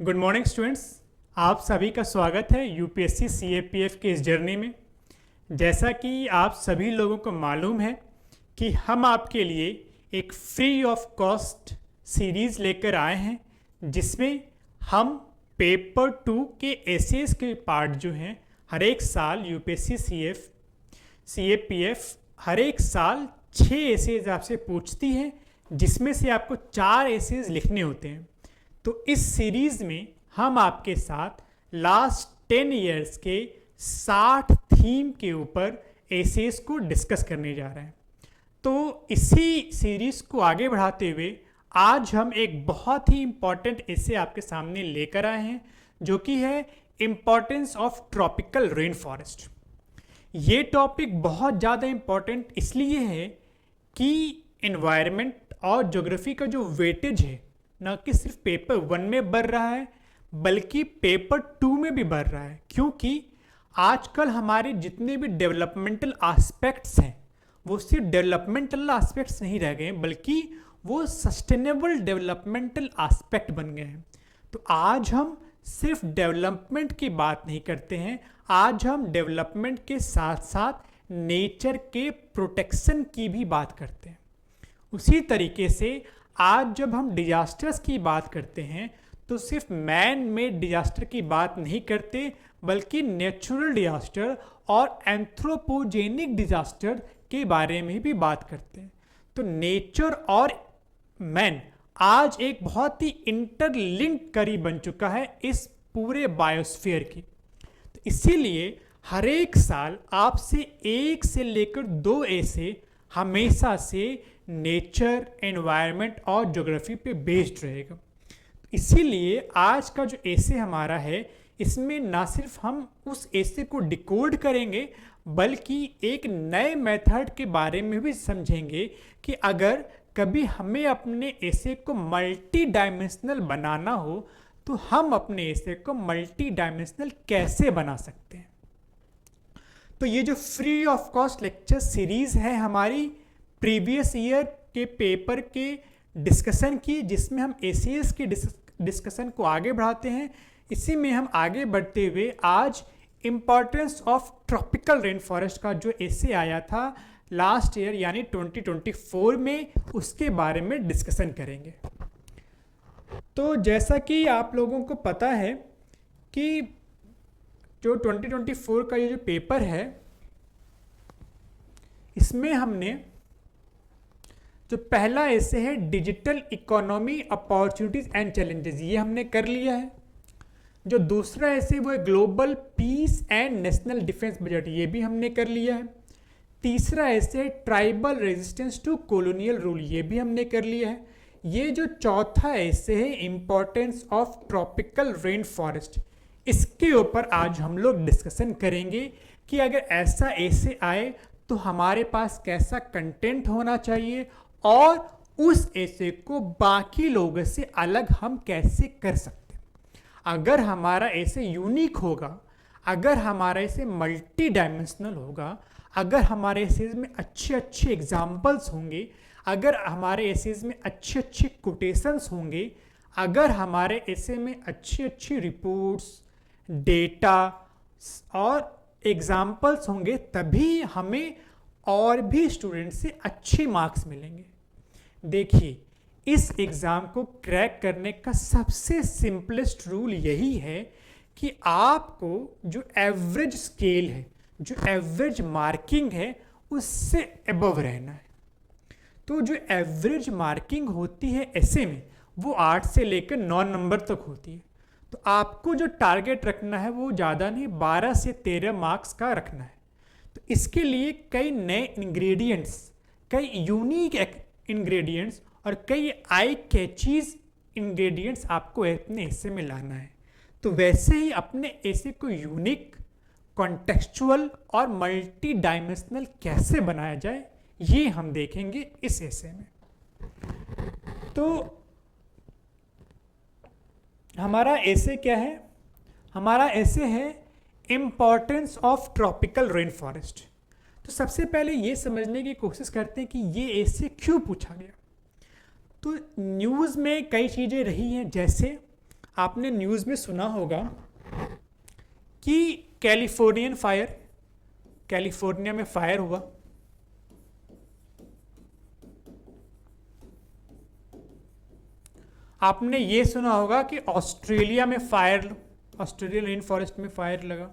Good morning students. आप सभी का स्वागत है यूपीएससी सीएपीएफ की इस जर्नी में। जैसा कि आप सभी लोगों को मालूम है कि हम आपके लिए एक फ्री ऑफ कॉस्ट सीरीज़ लेकर आए हैं, जिसमें हम पेपर 2 के एसेस के पार्ट जो हैं हर एक साल यूपीएससी सीएपीएफ हर एक साल 6 एसेज आपसे पूछती है, जिसमें से आपको 4 एसेज लिखने होते हैं। तो इस सीरीज में हम आपके साथ लास्ट 10 इयर्स के 60 थीम के ऊपर एसेस को डिस्कस करने जा रहे हैं। तो इसी सीरीज को आगे बढ़ाते हुए आज हम एक बहुत ही इम्पॉर्टेंट एसे आपके सामने लेकर आए हैं, जो कि है importance of tropical rain forest. ये टॉपिक बहुत ज़्यादा इम्पॉर्टेंट इसलिए है कि इन्वायरमेंट और ज्योग्राफी का जो वेटेज है न कि सिर्फ पेपर 1 में बढ़ रहा है, बल्कि पेपर 2 में भी बढ़ रहा है। क्योंकि आजकल हमारे जितने भी डेवलपमेंटल एस्पेक्ट्स हैं वो सिर्फ डेवलपमेंटल एस्पेक्ट्स नहीं रह गए, बल्कि वो सस्टेनेबल डेवलपमेंटल एस्पेक्ट बन गए हैं। तो आज हम सिर्फ डेवलपमेंट की बात नहीं करते हैं, आज हम डेवलपमेंट के साथ साथ नेचर के प्रोटेक्शन की भी बात करते हैं। उसी तरीके से आज जब हम डिजास्टर्स की बात करते हैं तो सिर्फ मैन मेड डिजास्टर की बात नहीं करते, बल्कि नेचुरल डिजास्टर और एंथ्रोपोजेनिक डिजास्टर के बारे में भी बात करते हैं। तो नेचर और मैन आज एक बहुत ही इंटरलिंक कड़ी बन चुका है इस पूरे बायोस्फीयर की। तो इसीलिए हर एक साल आपसे 1 से लेकर 2 ऐसे हमेशा से नेचर, एनवायरनमेंट और ज्योग्राफी पे बेस्ड रहेगा। इसीलिए आज का जो ऐसे हमारा है, इसमें ना सिर्फ हम उस ऐसे को डिकोड करेंगे, बल्कि एक नए मेथड के बारे में भी समझेंगे कि अगर कभी हमें अपने ऐसे को मल्टी डायमेंशनल बनाना हो तो हम अपने ऐसे को मल्टी डायमेंशनल कैसे बना सकते हैं। तो ये जो free of cost lecture series है हमारी प्रीवियस ईयर के पेपर के डिस्कशन की, जिसमें हम एसीएस के डिस्कशन को आगे बढ़ाते हैं, इसी में हम आगे बढ़ते हुए आज importance of tropical rain forest का जो एसे आया था लास्ट ईयर यानी 2024 में, उसके बारे में डिस्कशन करेंगे। तो जैसा कि आप लोगों को पता है कि जो 2024 का ये जो पेपर है, इसमें हमने जो पहला ऐसे है digital economy opportunities and challenges, ये हमने कर लिया है। जो दूसरा ऐसे वो है global peace and national defence budget, ये भी हमने कर लिया है। तीसरा ऐसे है tribal resistance to colonial rule, ये भी हमने कर लिया है। ये जो चौथा ऐसे है importance of tropical rain forest, इसके ऊपर आज हम लोग डिस्कशन करेंगे कि अगर ऐसा ऐसे आए तो हमारे पास कैसा कंटेंट होना चाहिए और उस ऐसे को बाकी लोगों से अलग हम कैसे कर सकते हैं। अगर हमारा ऐसे यूनिक होगा, अगर हमारा ऐसे मल्टी डायमेंशनल होगा, अगर हमारे एसेज में अच्छे अच्छे एग्जाम्पल्स होंगे, अगर हमारे एसेज में अच्छे अच्छे कोटेशंस होंगे, अगर हमारे ऐसे में अच्छी अच्छी रिपोर्ट्स, डेटा और एग्जाम्पल्स होंगे, तभी हमें और भी स्टूडेंट से अच्छे मार्क्स मिलेंगे। देखिए, इस एग्ज़ाम को क्रैक करने का सबसे सिंपलेस्ट रूल यही है कि आपको जो एवरेज स्केल है, जो एवरेज मार्किंग है, उससे अबव रहना है। तो जो एवरेज मार्किंग होती है ऐसे में, वो 8 से लेकर 9 नंबर तक होती है। तो आपको जो टारगेट रखना है वो ज़्यादा नहीं, 12 से 13 मार्क्स का रखना है। तो इसके लिए कई नए इंग्रेडिएंट्स, कई यूनिक इंग्रेडिएंट्स और कई आई कैचीज इंग्रेडिएंट्स आपको अपने ऐसे में लाना है। तो वैसे ही अपने ऐसे को यूनिक, कॉन्टेक्चुअल और मल्टी डायमेंशनल कैसे बनाया जाए, ये हम देखेंगे इस ऐसे में। तो हमारा ऐसे क्या है? हमारा ऐसे है importance of tropical rain forest. तो सबसे पहले ये समझने की कोशिश करते हैं कि ये ऐसे क्यों पूछा गया। तो न्यूज़ में कई चीज़ें रही हैं, जैसे आपने न्यूज़ में सुना होगा कि कैलिफोर्निया में फायर हुआ। आपने ये सुना होगा कि ऑस्ट्रेलियन रेन फॉरेस्ट में फायर लगा।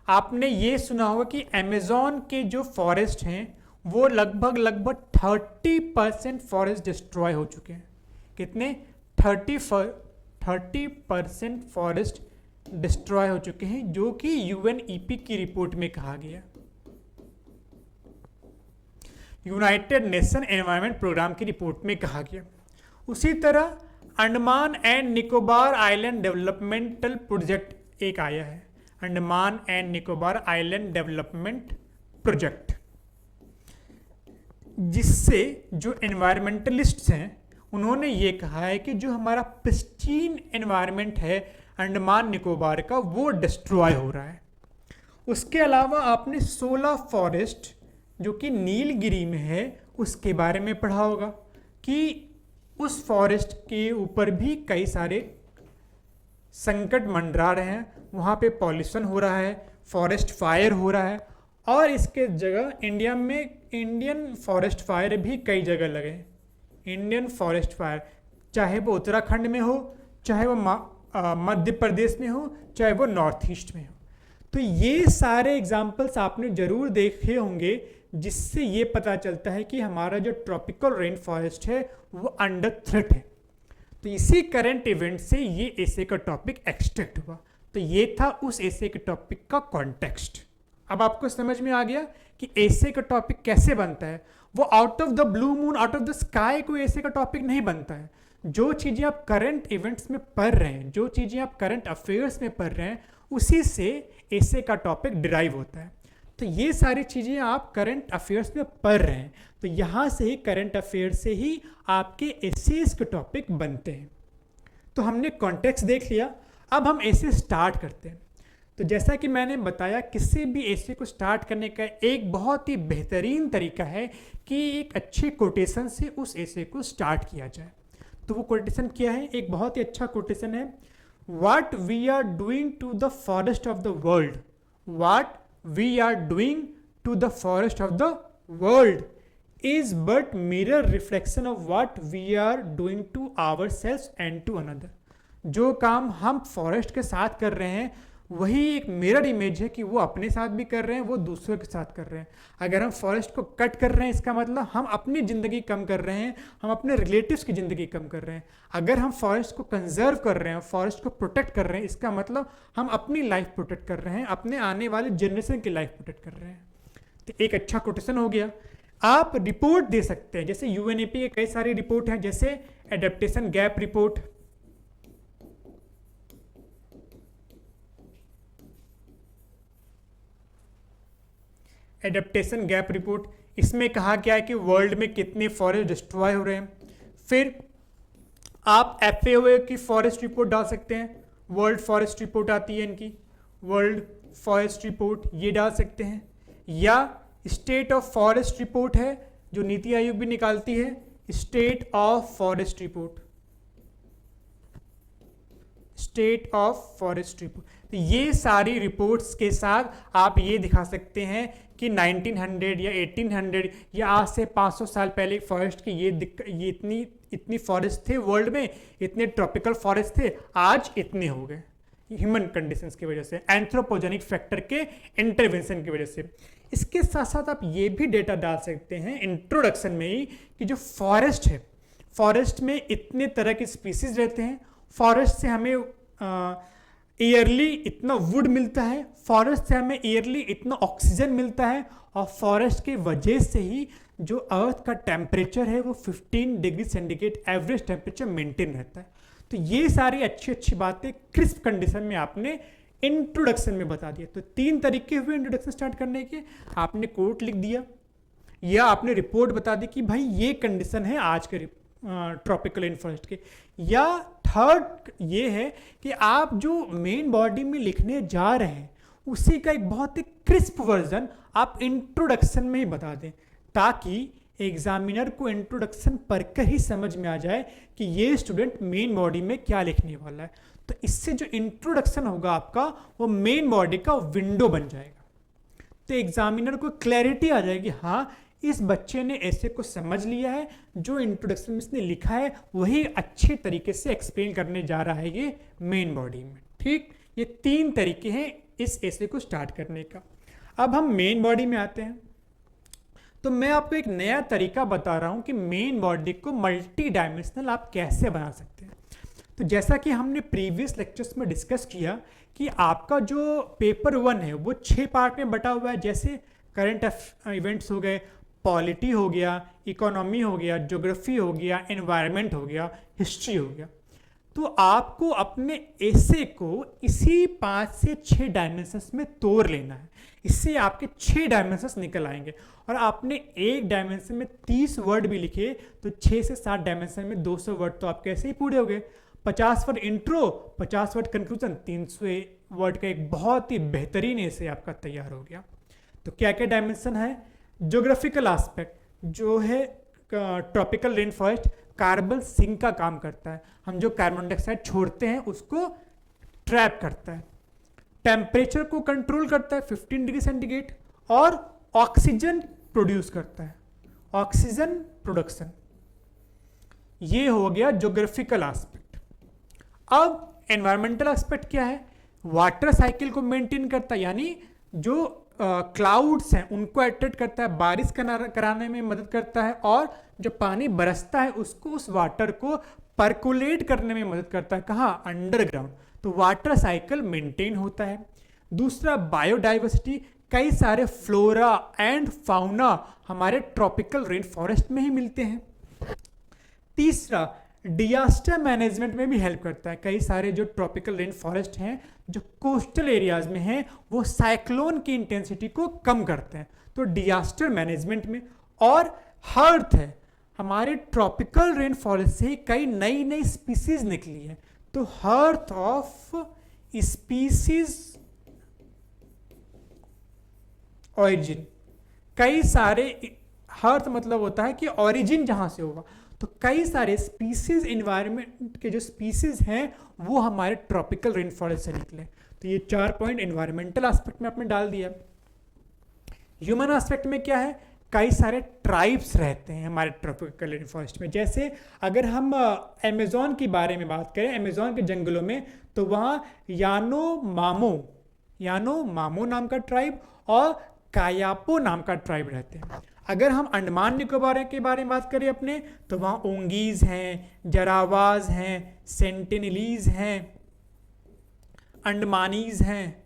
आपने ये सुना होगा कि अमेज़न के जो फॉरेस्ट हैं वो लगभग 30% फॉरेस्ट डिस्ट्रॉय हो चुके हैं। कितने? 30% फॉरेस्ट डिस्ट्रॉय हो चुके हैं, जो कि यूएनईपी की रिपोर्ट में कहा गया, यूनाइटेड नेशन एनवायरनमेंट प्रोग्राम की रिपोर्ट में कहा गया। उसी तरह Andaman and Nicobar island developmental project एक आया है, Andaman and Nicobar island development project, जिससे जो एनवायरमेंटलिस्ट्स हैं उन्होंने ये कहा है कि जो हमारा प्रिस्टीन एनवायरनमेंट है अंडमान निकोबार का, वो डिस्ट्रॉय हो रहा है। उसके अलावा आपने 16 फॉरेस्ट जो कि नीलगिरी में है उसके बारे में पढ़ा होगा कि उस फॉरेस्ट के ऊपर भी कई सारे संकट मंडरा रहे हैं, वहाँ पे पॉल्यूशन हो रहा है, फॉरेस्ट फायर हो रहा है, और इसके जगह इंडिया में इंडियन फॉरेस्ट फायर भी कई जगह लगे। इंडियन फॉरेस्ट फायर चाहे वो उत्तराखंड में हो, चाहे वो मध्य प्रदेश में हो, चाहे वो नॉर्थ ईस्ट में हो। तो ये सारे एग्जाम्पल्स आपने ज़रूर देखे होंगे, जिससे ये पता चलता है कि हमारा जो ट्रॉपिकल रेन फॉरेस्ट है वो अंडर थ्रेट है। तो इसी करंट इवेंट से ये एसे का टॉपिक एक्सट्रैक्ट हुआ। तो ये था उस एसे के टॉपिक का कॉन्टेक्स्ट। अब आपको समझ में आ गया कि एसे का टॉपिक कैसे बनता है। वो out of the blue moon, out of the sky कोई एसे का टॉपिक नहीं बनता है। जो चीज़ें आप करंट इवेंट्स में पढ़ रहे हैं, जो चीज़ें आप करंट अफेयर्स में पढ़ रहे हैं, उसी से एसे का टॉपिक डिराइव होता है। तो ये सारी चीज़ें आप करंट अफेयर्स में पढ़ रहे हैं, तो यहाँ से ही करंट अफेयर्स से ही आपके एसेस के टॉपिक बनते हैं। तो हमने कॉन्टेक्स्ट देख लिया, अब हम एसे स्टार्ट करते हैं। तो जैसा कि मैंने बताया, किसी भी एसे को स्टार्ट करने का एक बहुत ही बेहतरीन तरीका है कि एक अच्छे कोटेशन से उस एसे को स्टार्ट किया जाए। तो वो कोटेशन क्या है? एक बहुत ही अच्छा कोटेशन है, what we are doing to the forest of the world, what we are doing to the forest of the world is but mirror reflection of what we are doing to ourselves and to another। जो काम हम forest के साथ कर रहे हैं वही एक मिरर इमेज है कि वो अपने साथ भी कर रहे हैं, वो दूसरों के साथ कर रहे हैं। अगर हम फॉरेस्ट को कट कर रहे हैं, इसका मतलब हम अपनी ज़िंदगी कम कर रहे हैं, हम अपने रिलेटिव्स की ज़िंदगी कम कर रहे हैं। अगर हम फॉरेस्ट को कंजर्व कर रहे हैं, फॉरेस्ट को प्रोटेक्ट कर रहे हैं, इसका मतलब हम अपनी लाइफ प्रोटेक्ट कर रहे हैं, अपने आने वाले जनरेशन की लाइफ प्रोटेक्ट कर रहे हैं। तो एक अच्छा कोटेशन हो गया। आप रिपोर्ट दे सकते हैं, जैसे यूएनईपी के कई सारी रिपोर्ट हैं, जैसे adaptation gap report, adaptation gap report, इसमें कहा गया है कि वर्ल्ड में कितने फॉरेस्ट डिस्ट्रॉय हो रहे हैं। फिर आप FAO की फॉरेस्ट रिपोर्ट डाल सकते हैं, वर्ल्ड फॉरेस्ट रिपोर्ट आती है इनकी, वर्ल्ड फॉरेस्ट रिपोर्ट, ये डाल सकते हैं। या स्टेट ऑफ फॉरेस्ट रिपोर्ट है जो नीति आयोग भी निकालती है, state of forest report, state of forest report. तो ये सारी रिपोर्ट्स के साथ आप ये दिखा सकते हैं कि 1900 या 1800 या आज से 500 साल पहले फॉरेस्ट की ये इतनी फॉरेस्ट थे वर्ल्ड में, इतने ट्रॉपिकल फॉरेस्ट थे, आज इतने हो गए ह्यूमन कंडीशंस की वजह से, एंथ्रोपोजेनिक फैक्टर के इंटरवेंशन की वजह से। इसके साथ साथ आप ये भी डेटा डाल सकते हैं इंट्रोडक्शन में ही कि जो फॉरेस्ट है, फॉरेस्ट में इतने तरह के स्पीसीज रहते हैं, फॉरेस्ट से हमें ईयरली इतना वुड मिलता है, फॉरेस्ट से हमें ईयरली इतना ऑक्सीजन मिलता है, और फॉरेस्ट के वजह से ही जो अर्थ का टेम्परेचर है वो 15 degree centigrade average temperature maintain रहता है। तो ये सारी अच्छी अच्छी बातें क्रिस्प कंडीशन में आपने इंट्रोडक्शन में बता दिया। तो 3 तरीके हुए इंट्रोडक्शन स्टार्ट करने के, आपने कोट लिख दिया या आपने रिपोर्ट बता दी कि भाई ये कंडीशन है आज के ट्रॉपिकल रेन फॉरेस्ट के, या थर्ड ये है कि आप जो मेन बॉडी में लिखने जा रहे हैं उसी का एक बहुत ही क्रिस्प वर्जन आप इंट्रोडक्शन में ही बता दें, ताकि एग्जामिनर को इंट्रोडक्शन पढ़कर ही समझ में आ जाए कि ये स्टूडेंट मेन बॉडी में क्या लिखने वाला है। तो इससे जो इंट्रोडक्शन होगा आपका वो मेन बॉडी का विंडो बन जाएगा। तो एग्जामिनर को क्लैरिटी आ जाएगी, हाँ इस बच्चे ने ऐसे को समझ लिया है, जो इंट्रोडक्शन में इसने लिखा है वही अच्छे तरीके से एक्सप्लेन करने जा रहा है ये मेन बॉडी में। ठीक, ये 3 तरीके हैं इस ऐसे को स्टार्ट करने का। अब हम मेन बॉडी में आते हैं। तो मैं आपको एक नया तरीका बता रहा हूं कि मेन बॉडी को मल्टी डायमेंशनल आप कैसे बना सकते हैं। तो जैसा कि हमने प्रीवियस लेक्चर्स में डिस्कस किया कि आपका जो पेपर 1 है वो 6 पार्ट में बटा हुआ है, जैसे करंट इवेंट्स हो गए, पॉलिटी हो गया, इकोनॉमी हो गया, ज्योग्राफी हो गया, एनवायरनमेंट हो गया, हिस्ट्री हो गया। तो आपको अपने ऐसे को इसी 5 से 6 डायमेंशंस में तोड़ लेना है। इससे आपके 6 डायमेंशंस निकल आएंगे। और आपने एक डायमेंशन में 30 वर्ड भी लिखे तो 6 से 7 डायमेंशन में 200 वर्ड तो आप कैसे ही पूरे हो गए। 50 word intro, 50 word conclusion, 300 word का एक बहुत ही बेहतरीन ऐसे आपका तैयार हो गया। तो क्या क्या डायमेंशन है? ज्योग्राफिकल एस्पेक्ट जो है tropical rain forest carbon sink का काम करता है, हम जो कार्बन डाइऑक्साइड छोड़ते हैं उसको ट्रैप करता है। टेम्परेचर को कंट्रोल करता है 15 डिग्री सेंटीग्रेड, और ऑक्सीजन प्रोड्यूस करता है, ऑक्सीजन प्रोडक्शन। ये हो गया ज्योग्राफिकल एस्पेक्ट। अब एनवायरमेंटल एस्पेक्ट क्या है? वाटर साइकिल को मेंटेन करता है, यानी जो क्लाउड्स हैं उनको अट्रैक्ट करता है, बारिश कराने में मदद करता है, और जो पानी बरसता है उसको, उस वाटर को परकुलेट करने में मदद करता है। कहाँ? अंडरग्राउंड। तो वाटर साइकिल मेंटेन होता है। दूसरा बायोडाइवर्सिटी, कई सारे फ्लोरा एंड फाउना हमारे ट्रॉपिकल रेन फॉरेस्ट में ही मिलते हैं। तीसरा डिजास्टर मैनेजमेंट में भी हेल्प करता है। कई सारे जो ट्रॉपिकल रेन फॉरेस्ट हैं जो कोस्टल एरियाज में हैं वो साइक्लोन की इंटेंसिटी को कम करते हैं, तो डिजास्टर मैनेजमेंट में। और हर्थ है, हमारे ट्रॉपिकल रेन फॉरेस्ट से कई नई नई स्पीसीज निकली है, तो हर्थ ऑफ स्पीसीज ऑरिजिन। कई सारे, हर्थ मतलब होता है कि ऑरिजिन जहां से होगा, तो कई सारे स्पीसीज एनवायरनमेंट के जो स्पीसीज हैं वो हमारे ट्रॉपिकल रेन फॉरेस्ट से निकले। तो ये 4 पॉइंट एनवायरमेंटल एस्पेक्ट में आपने डाल दिया। ह्यूमन एस्पेक्ट में क्या है? कई सारे ट्राइब्स रहते हैं हमारे ट्रॉपिकल रेन फॉरेस्ट में। जैसे अगर हम अमेज़न के बारे में बात करें, अमेज़न के जंगलों में, तो वहाँ यानो मामो नाम का ट्राइब और कायापो नाम का ट्राइब रहते हैं। अगर हम अंडमान निकोबार के बारे में बात करें अपने, तो वहाँ ओंगीज हैं, जरावाज हैं, सेंटिनलीज हैं, अंडमानीज हैं,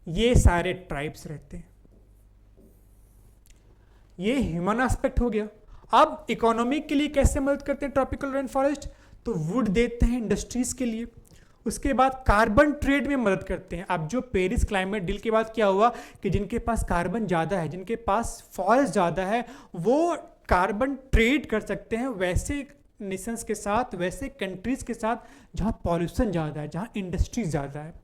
ये सारे ट्राइब्स रहते हैं। ये ह्यूमन एस्पेक्ट हो गया। अब इकोनॉमी के लिए कैसे मदद करते हैं ट्रॉपिकल रेन फॉरेस्ट? तो वुड देते हैं इंडस्ट्रीज के लिए। उसके बाद कार्बन ट्रेड में मदद करते हैं। अब जो पेरिस क्लाइमेट डील के बाद क्या हुआ कि जिनके पास कार्बन ज़्यादा है, जिनके पास फॉरेस्ट ज़्यादा है, वो कार्बन ट्रेड कर सकते हैं वैसे नेशंस के साथ, वैसे कंट्रीज़ के साथ जहाँ पॉल्यूशन ज़्यादा है, जहाँ इंडस्ट्रीज ज़्यादा है।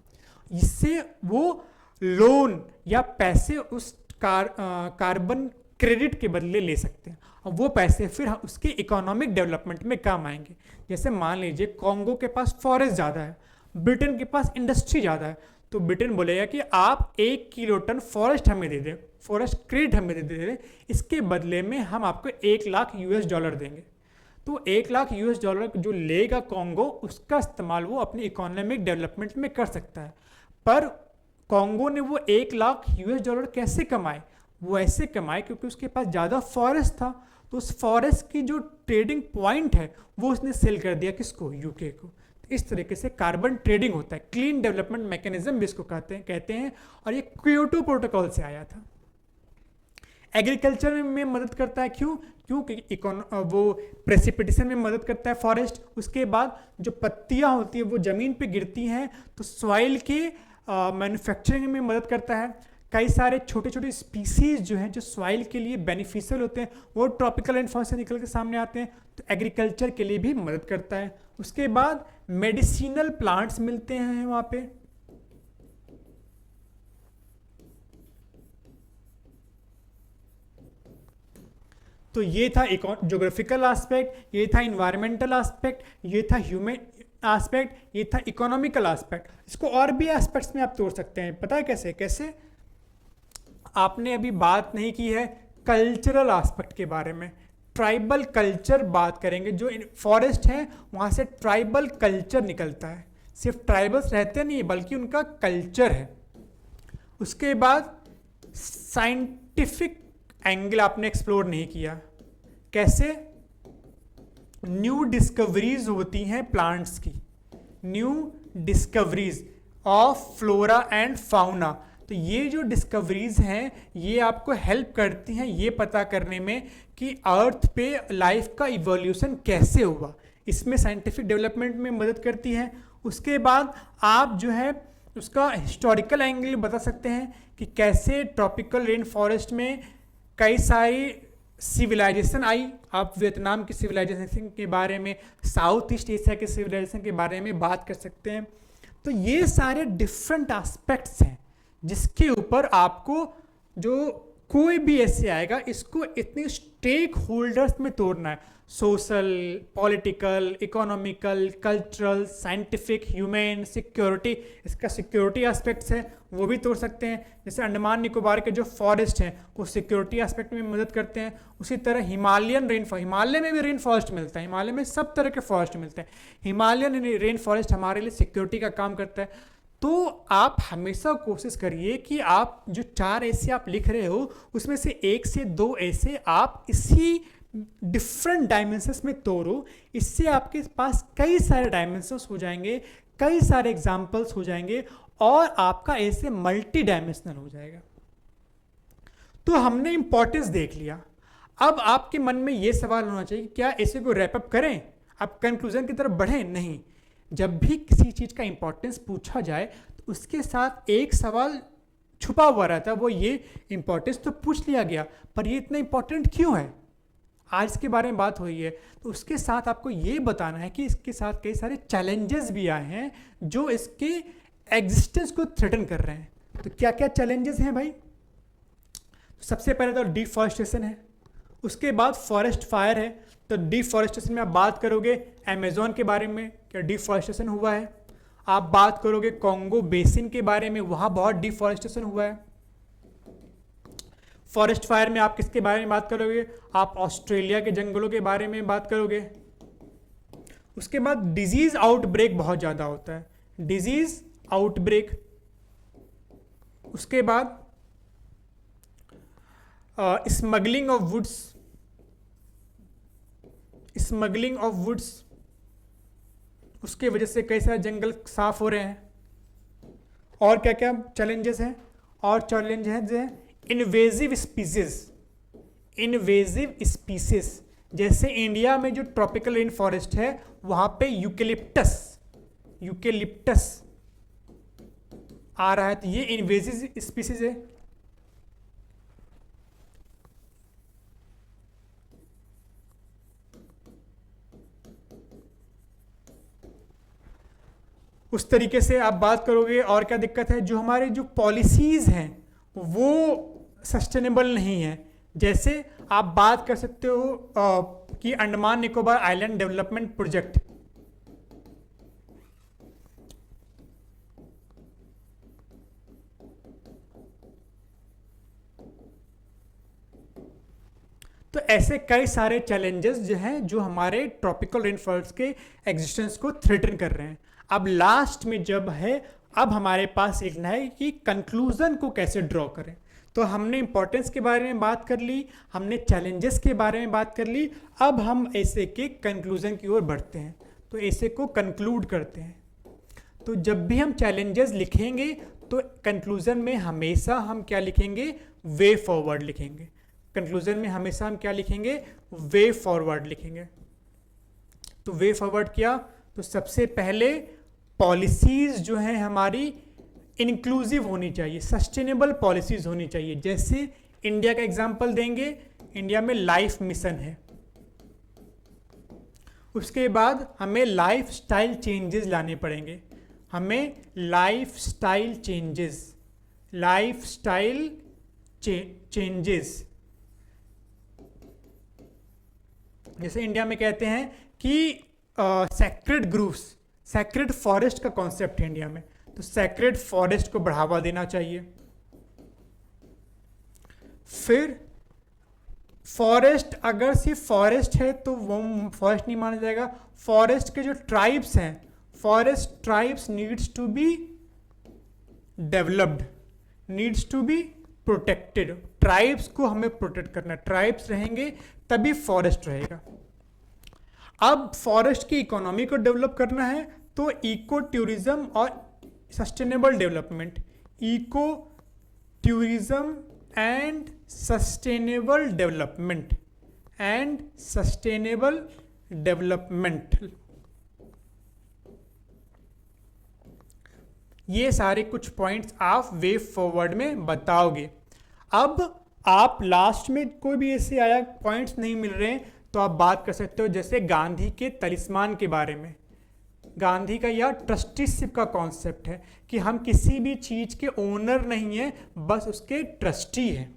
इससे वो लोन या पैसे उस कार्बन क्रेडिट के बदले ले सकते हैं, और वो पैसे फिर उसके इकोनॉमिक डेवलपमेंट में काम आएंगे। जैसे मान लीजिए कॉन्गो के पास फॉरेस्ट ज़्यादा है, ब्रिटेन के पास इंडस्ट्री ज़्यादा है, तो ब्रिटेन बोलेगा कि आप 1 किलोटन फॉरेस्ट हमें दे दें, फॉरेस्ट क्रेडिट हमें दे दें, इसके बदले में हम आपको $1,00,000 देंगे। तो $1,00,000 जो लेगा कॉन्गो, उसका इस्तेमाल वो अपनी इकोनॉमिक डेवलपमेंट में कर सकता है। पर कॉन्गो ने वो $1,00,000 कैसे कमाए? वो ऐसे कमाए क्योंकि उसके पास ज़्यादा फॉरेस्ट था, तो उस फॉरेस्ट की जो ट्रेडिंग पॉइंट है वो उसने सेल कर दिया किसको? यूके को। तो इस तरीके से कार्बन ट्रेडिंग होता है, क्लीन डेवलपमेंट मैकेनिज्म भी इसको कहते हैं, और ये क्योटो प्रोटोकॉल से आया था। एग्रीकल्चर में मदद करता है, क्यों? क्योंकि वो प्रेसिपिटेशन में मदद करता है फॉरेस्ट। उसके बाद जो पत्तियां होती है वो ज़मीन पे गिरती हैं, तो सॉइल के मैन्युफैक्चरिंग में मदद करता है। कई सारे छोटे छोटे स्पीसीज जो हैं जो सॉइल के लिए बेनिफिशियल होते हैं वो ट्रॉपिकल रेन फॉरेस्ट से निकल के सामने आते हैं, तो एग्रीकल्चर के लिए भी मदद करता है। उसके बाद मेडिसिनल प्लांट्स मिलते हैं वहाँ पे। तो ये था ज्योग्राफिकल एस्पेक्ट, ये था इन्वायरमेंटल एस्पेक्ट, ये था ह्यूमन एस्पेक्ट, ये था इकोनॉमिकल एस्पेक्ट। इसको और भी एस्पेक्ट्स में आप तोड़ सकते हैं। पता है कैसे? कैसे? आपने अभी बात नहीं की है कल्चरल एस्पेक्ट के बारे में। ट्राइबल कल्चर बात करेंगे। जो फॉरेस्ट है वहाँ से ट्राइबल कल्चर निकलता है, सिर्फ ट्राइबल्स रहते नहीं बल्कि उनका कल्चर है। उसके बाद साइंटिफिक एंगल आपने एक्सप्लोर नहीं किया। कैसे? न्यू डिस्कवरीज होती हैं प्लांट्स की, new discoveries of flora and fauna. तो ये जो डिस्कवरीज हैं ये आपको हेल्प करती हैं ये पता करने में कि अर्थ पे लाइफ का इवोल्यूशन कैसे हुआ, इसमें साइंटिफिक डेवलपमेंट में मदद करती है। उसके बाद आप जो है उसका हिस्टोरिकल एंगल बता सकते हैं कि कैसे ट्रॉपिकल रेन फॉरेस्ट में कई सारी सिविलाइजेशन आई। आप वियतनाम की सिविलाइजेशन के बारे में, साउथ ईस्ट एशिया के सिविलाइजेशन के बारे में बात कर सकते हैं। तो ये सारे डिफरेंट एस्पेक्ट्स हैं जिसके ऊपर आपको जो कोई भी ऐसे आएगा इसको इतने स्टेक होल्डर्स में तोड़ना है। Social, political, economical, cultural, scientific, human, security. इसका सिक्योरिटी एस्पेक्ट्स है वो भी तोड़ सकते हैं। जैसे अंडमान निकोबार के जो फॉरेस्ट हैं वो सिक्योरिटी एस्पेक्ट में मदद करते हैं। उसी तरह हिमालयन रेन फॉरेस्ट, हिमालय में भी रेन फॉरेस्ट मिलता है, हिमालय में सब तरह के फॉरेस्ट मिलते हैं। हिमालयन रेन फॉरेस्ट हमारे लिए सिक्योरिटी का काम करता है। तो आप हमेशा कोशिश करिए कि आप जो 4 ऐसे आप लिख रहे हो उसमें से 1 से 2 ऐसे आप इसी डिफरेंट डायमेंशंस में तोड़ो। इससे आपके पास कई सारे डायमेंशंस हो जाएंगे, कई सारे एग्जाम्पल्स हो जाएंगे और आपका ऐसे मल्टी डायमेंशनल हो जाएगा। तो हमने इंपॉर्टेंस देख लिया। अब आपके मन में ये सवाल होना चाहिए क्या ऐसे को रैपअप करें, आप कंक्लूजन की तरफ बढ़ें? नहीं। जब भी किसी चीज़ का इंपॉर्टेंस पूछा जाए तो उसके साथ एक सवाल छुपा हुआ रहता है, वो ये इंपॉर्टेंस तो पूछ लिया गया पर ये इतना इंपॉर्टेंट क्यों है, आज इसके बारे में बात हुई है। तो उसके साथ आपको ये बताना है कि इसके साथ कई सारे चैलेंजेस भी आए हैं जो इसके एग्जिस्टेंस को थ्रेटन कर रहे हैं। तो क्या क्या चैलेंजेस हैं भाई? सबसे पहले तो डिफॉरेस्टेशन है, उसके बाद फॉरेस्ट फायर है। तो डिफॉरेस्टेशन में आप बात करोगे अमेज़न के बारे में, क्या डिफॉरेस्टेशन हुआ है। आप बात करोगे कॉन्गो बेसिन के बारे में, वहाँ बहुत डिफॉरेस्टेशन हुआ है। फॉरेस्ट फायर में आप किसके बारे में बात करोगे? आप ऑस्ट्रेलिया के जंगलों के बारे में बात करोगे। उसके बाद डिजीज आउटब्रेक बहुत ज़्यादा होता है, डिजीज आउटब्रेक। उसके बाद smuggling of woods, smuggling of woods, उसके वजह से कई सारे जंगल साफ हो रहे हैं। और क्या क्या चैलेंजेस हैं? और चैलेंजेस हैं इन्वेजिव स्पीसीज, इन्वेजिव स्पीसीज। जैसे इंडिया में जो ट्रॉपिकल रेन फॉरेस्ट है वहाँ पे यूकेलिप्टस, यूकेलिप्टस आ रहा है, तो ये इन्वेजिव स्पीसीज है। उस तरीके से आप बात करोगे। और क्या दिक्कत है? जो हमारे जो पॉलिसीज़ हैं वो सस्टेनेबल नहीं है। जैसे आप बात कर सकते हो कि Andaman Nicobar island development project, तो ऐसे कई सारे चैलेंजेस जो हैं जो हमारे ट्रॉपिकल रेन फॉरेस्ट के एग्जिस्टेंस को थ्रेटन कर रहे हैं। अब लास्ट में जब है, अब हमारे पास एक है कि कंक्लूजन को कैसे ड्रॉ करें। तो हमने इंपॉर्टेंस के बारे में बात कर ली, हमने चैलेंजेस के बारे में बात कर ली, अब हम ऐसे के कंक्लूजन की ओर बढ़ते हैं। तो ऐसे को कंक्लूड करते हैं। तो जब भी हम चैलेंजेस लिखेंगे तो कंक्लूजन में हमेशा हम क्या लिखेंगे? वे फॉरवर्ड लिखेंगे। कंक्लूजन में हमेशा हम क्या लिखेंगे? वे फॉरवर्ड लिखेंगे। तो वे फॉरवर्ड क्या? तो सबसे पहले पॉलिसीज जो हैं हमारी इंक्लूसिव होनी चाहिए, सस्टेनेबल पॉलिसीज होनी चाहिए। जैसे इंडिया का एग्जांपल देंगे, इंडिया में लाइफ मिशन है। उसके बाद हमें लाइफ स्टाइल चेंजेस लाने पड़ेंगे, हमें life style changes, life style changes. जैसे इंडिया में कहते हैं कि सैक्रेड ग्रूव्स, सैक्रेड फॉरेस्ट का कॉन्सेप्ट है इंडिया में, तो सैक्रेड फॉरेस्ट को बढ़ावा देना चाहिए। फिर फॉरेस्ट, अगर सिर्फ फॉरेस्ट है तो वो फॉरेस्ट नहीं माना जाएगा। फॉरेस्ट के जो ट्राइब्स हैं, forest tribes needs to be developed, needs to be protected. Tribes को हमें प्रोटेक्ट करना है, ट्राइब्स रहेंगे तभी फॉरेस्ट रहेगा। अब फॉरेस्ट की इकोनॉमी को डेवलप करना है तो इको टूरिज्म और sustainable development, eco tourism and sustainable development, and sustainable development, ये सारे कुछ पॉइंट्स आप वे फॉरवर्ड में बताओगे। अब आप लास्ट में कोई भी ऐसे आया पॉइंट्स नहीं मिल रहे हैं तो आप बात कर सकते हो, जैसे गांधी के तलिस्मान के बारे में। गांधी का यह ट्रस्टीशिप का कॉन्सेप्ट है कि हम किसी भी चीज़ के ओनर नहीं हैं, बस उसके ट्रस्टी हैं।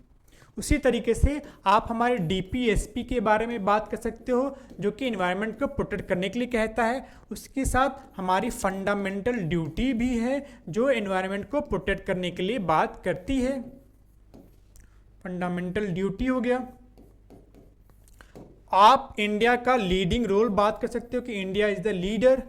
उसी तरीके से आप हमारे डीपीएसपी के बारे में बात कर सकते हो, जो कि एनवायरनमेंट को प्रोटेक्ट करने के लिए कहता है। उसके साथ हमारी फंडामेंटल ड्यूटी भी है जो एनवायरनमेंट को प्रोटेक्ट करने के लिए बात करती है। फंडामेंटल ड्यूटी हो गया। आप इंडिया का लीडिंग रोल बात कर सकते हो कि इंडिया इज द लीडर,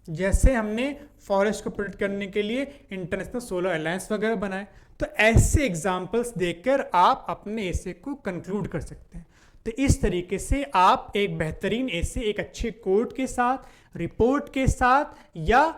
जैसे हमने फॉरेस्ट को प्रोटेक्ट करने के लिए इंटरनेशनल सोलर अलायंस वगैरह बनाए। तो ऐसे एग्जाम्पल्स देखकर आप अपने एसे को कंक्लूड कर सकते हैं। तो इस तरीके से आप एक बेहतरीन एसे एक अच्छे कोड के साथ, रिपोर्ट के साथ, या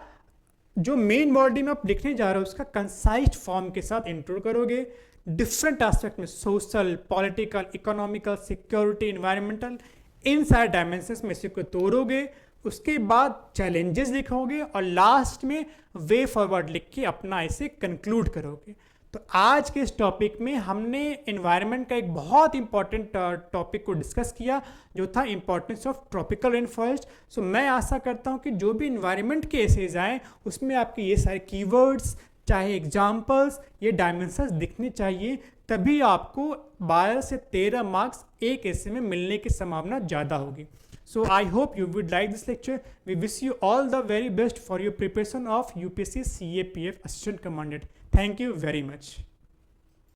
जो मेन बॉडी में आप लिखने जा रहे हो उसका कंसाइज फॉर्म के साथ इंट्रो करोगे। डिफरेंट एस्पेक्ट में social, political, economical, security, environmental, इन सारे डायमेंशंस में से को तोड़ोगे। उसके बाद चैलेंजेस लिखोगे और लास्ट में वे फॉरवर्ड लिख के अपना इसे कंक्लूड करोगे। तो आज के इस टॉपिक में हमने एनवायरनमेंट का एक बहुत इंपॉर्टेंट टॉपिक को डिस्कस किया, जो था importance of tropical rain forest. So मैं आशा करता हूँ कि जो भी एनवायरनमेंट के एसेज आए उसमें आपके ये सारे कीवर्ड्स, चाहे एग्जाम्पल्स, ये डायमेंशंस दिखने चाहिए, तभी आपको 12 से 13 मार्क्स एक ऐसे में मिलने की संभावना ज़्यादा होगी। So I hope you would like this lecture. We wish you all the very best for your preparation of UPSC CAPF Assistant Commandant. Thank you very much.